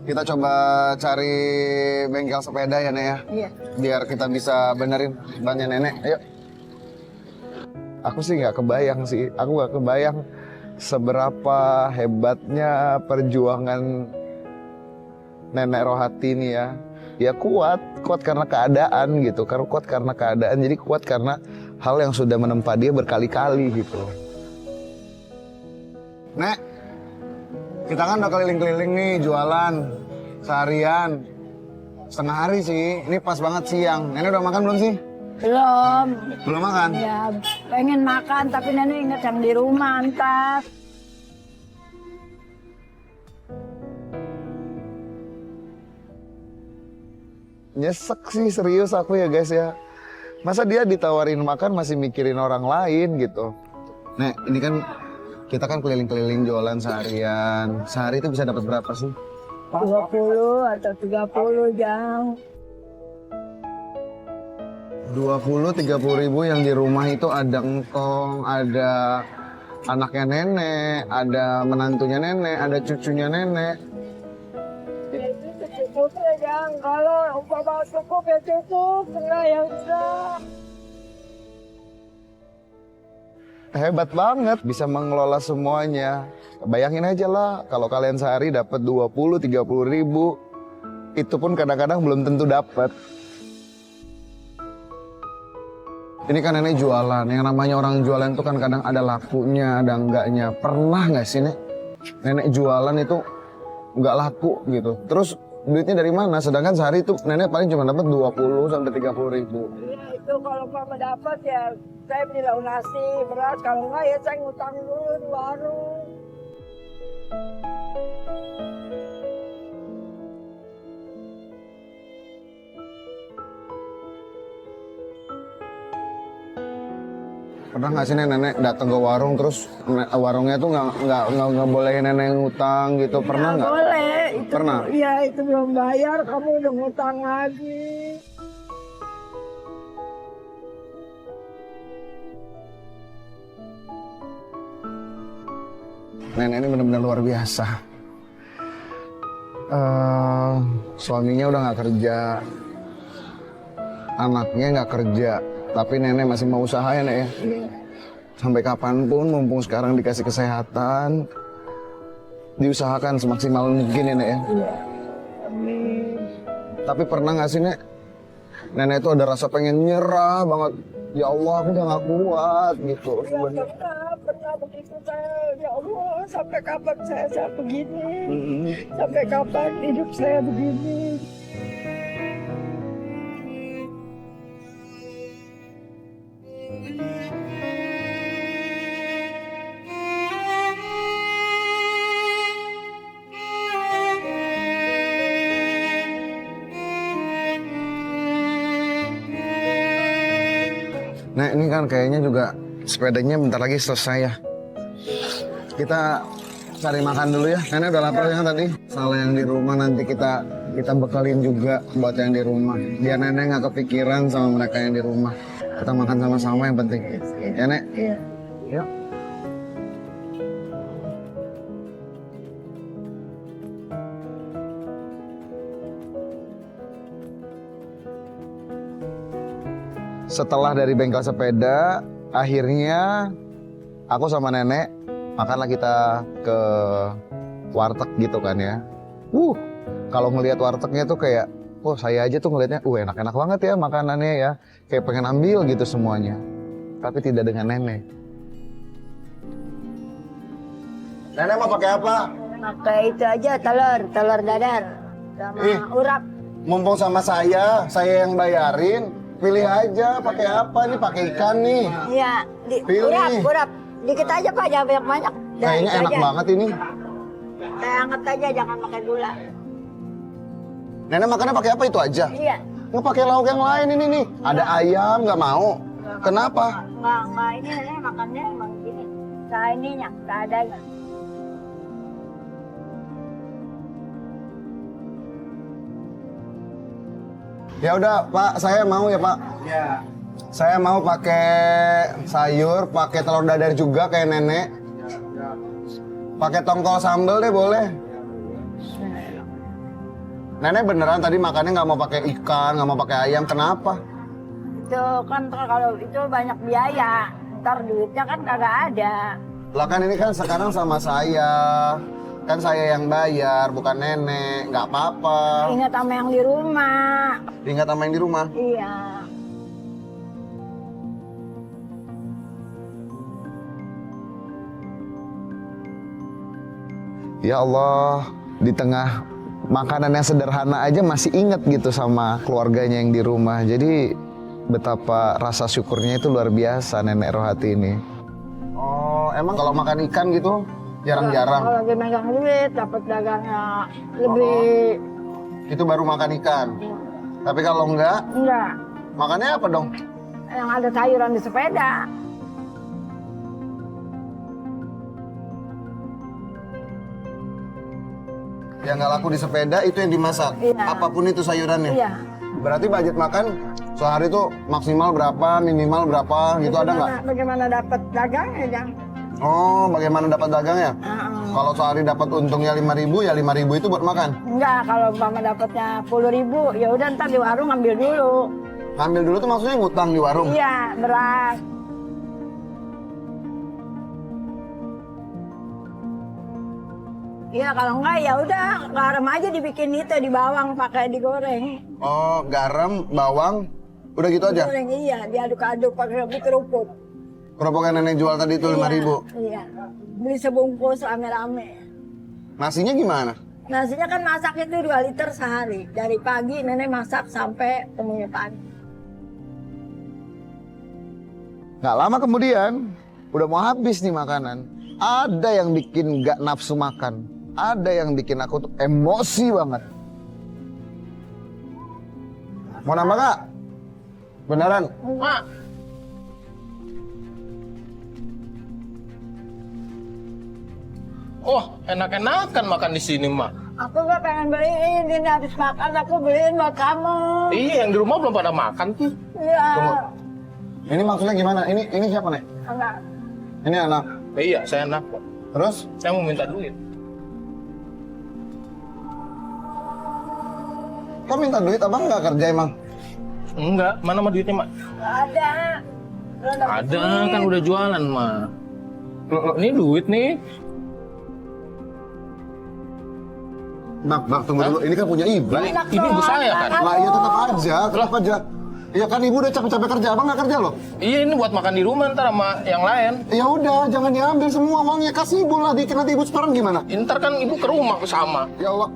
Kita coba cari bengkel sepeda ya, Nek ya? Iya. Biar kita bisa benerin bannya nenek. Ayo. Aku sih nggak kebayang sih. Aku nggak kebayang seberapa hebatnya perjuangan Nenek Rohati ini ya. Ya kuat karena keadaan gitu. Karena kuat karena keadaan, jadi kuat karena hal yang sudah menempa dia berkali-kali gitu. Nek, kita kan udah keliling-keliling nih jualan seharian. Setengah hari sih, ini pas banget siang. Nenek udah makan belum sih? Belum. Belum makan? Ya, pengen makan tapi nenek ingat yang di rumah ntar. Nyesek sih serius aku ya guys ya. Masa dia ditawarin makan masih mikirin orang lain gitu. Nek, ini kan kita kan keliling-keliling jualan seharian. Sehari itu bisa dapat berapa sih? 20 atau 30 jam. 20-30 ribu yang di rumah itu ada engkong, ada anaknya nenek, ada menantunya nenek, ada cucunya nenek. Itu cukup ya, Jang. Kalau umpama cukup ya cukup, enggak ya enggak. Hebat banget bisa mengelola semuanya. Bayangin aja lah kalau kalian sehari dapat 20-30 ribu. Itu pun kadang-kadang belum tentu dapat. Ini kan nenek jualan, yang namanya orang jualan itu kan kadang ada lakunya, ada enggaknya. Pernah nggak sih nenek jualan itu nggak laku gitu? Terus duitnya dari mana? Sedangkan sehari itu nenek paling cuma dapat 20-30 ribu. Ya, itu kalau mama dapat ya saya beli lauk nasi, beras. Kalau enggak ya saya ngutang dulu di warung. Pernah nggak sih nenek datang ke warung terus warungnya tuh nggak bolehin nenek ngutang gitu? Pernah nggak? Boleh. Itu, Pernah? Iya, itu belum bayar, kamu udah ngutang lagi. Nenek ini benar-benar luar biasa. Suaminya udah nggak kerja, anaknya nggak kerja, tapi nenek masih mau usaha ya, Nek ya? Iya. Sampai kapanpun, mumpung sekarang dikasih kesehatan, diusahakan semaksimal mungkin ya, Nek ya? Iya. Amin. Tapi pernah nggak sih, Nek? Nenek itu ada rasa pengen nyerah banget. Ya Allah, aku udah nggak kuat gitu. Ya, pernah begitu saya. Ya Allah, sampai kapan saya begini? Sampai kapan hidup saya begini? Nah ini kan kayaknya juga sepedanya bentar lagi selesai ya. Kita cari makan dulu ya. Nenek udah lapar ya tadi. Salah yang di rumah nanti kita bekalin juga buat yang di rumah. Biar nenek nggak kepikiran sama mereka yang di rumah. Kita makan sama-sama yang penting. Ya Nek? Iya. Yuk. Setelah dari bengkel sepeda, akhirnya aku sama nenek makanlah kita ke warteg gitu kan ya. Kalau ngelihat wartegnya tuh kayak, oh saya aja tuh ngelihatnya, enak-enak banget ya makanannya ya. Kayak pengen ambil gitu semuanya. Tapi tidak dengan nenek. Nenek mau pakai apa? Pakai itu aja, telur dadar sama urap. Mumpung sama saya yang bayarin. Pilih aja pakai apa nih, pakai ikan nih. Iya, Pilih. urap. Dikit aja Pak, jangan banyak-banyak. Kayaknya enak banget ini. Saya anget aja, jangan pakai gula. Nenek makannya pakai apa itu aja? Iya. Nggak pakai lauk yang lain ini nih. Ada ayam nggak mau. Kenapa? Nggak, ini nenek makannya emang gini. Nah ininya, seadanya. Ya udah Pak, saya mau ya Pak. Ya. Saya mau pakai sayur, pakai telur dadar juga kayak nenek. Pakai tongkol sambal deh boleh. Nenek beneran tadi makannya nggak mau pakai ikan, nggak mau pakai ayam. Kenapa? Itu kan kalau itu banyak biaya. Ntar duitnya kan kagak ada. Lah kan ini kan sekarang sama saya. Kan saya yang bayar, bukan nenek. Nggak apa-apa. Ingat sama yang di rumah. Ingat sama yang di rumah. Iya. Ya Allah, di tengah makanan yang sederhana aja masih inget gitu sama keluarganya yang di rumah. Jadi betapa rasa syukurnya itu luar biasa nenek Rohati ini. Oh, emang kalau makan ikan gitu jarang-jarang? Kalau lagi megang duit, dapat dagangnya lebih. Itu baru makan ikan. Tapi kalau enggak, Enggak. makannya apa dong? Yang ada sayuran di sepeda. Yang nggak laku di sepeda itu yang dimasak. Iya. Apapun itu sayurannya. Iya. Berarti budget makan sehari itu maksimal berapa, minimal berapa gitu ada nggak? Bagaimana dapat dagangnya, Jang? Oh, bagaimana dapat dagangnya? Heeh. Kalau sehari dapat untungnya 5.000, ya 5.000 itu buat makan. Enggak, kalau mama dapatnya 10.000, ya udah ntar di warung ambil dulu. Ngambil dulu tuh maksudnya ngutang di warung. Iya, beras. Iya, kalau enggak ya udah garam aja dibikin itu di bawang pakai digoreng. Oh, garam, bawang, udah gitu aja. Goreng iya, diaduk-aduk pakai kerupuk. Kerupuk yang nenek jual tadi itu 5.000. Iya. Beli sebungkus rame-rame. Nasinya gimana? Nasinya kan masak itu 2 liter sehari. Dari pagi nenek masak sampai temunya pagi. Nggak lama kemudian, udah mau habis nih makanan. Ada yang bikin nggak nafsu makan. Ada yang bikin aku tuh emosi banget. Mau nambah nggak? Beneran? Mak. Oh, enak-enakan makan di sini, Mak. Aku gak pengen beliin, ini habis makan aku beliin buat kamu. Iya, yang di rumah belum pada makan tuh. Iya. Tunggu. Ini maksudnya gimana? Ini siapa nih? Enggak. Ini anak. Iya, saya enak kok. Terus? Saya mau minta duit. Kok minta duit? Abang nggak kerja emang? Enggak, mana mah duitnya, Mak? Nggak ada. Belum dapat Ada, duit. kan udah jualan, Mak. Ini duit nih. Bang, tunggu dulu. Ini kan punya ibu. Lah, ini ibu saya kan? Lah, ya tetap aja. Ya kan ibu udah capek-capek kerja, abang nggak kerja loh. Iya, ini buat makan di rumah ntar sama yang lain. Ya udah, jangan diambil semua uangnya, kasih ibu lah. Dikit nanti ibu sekarang gimana? Ntar kan ibu ke rumah sama. Ya Allah,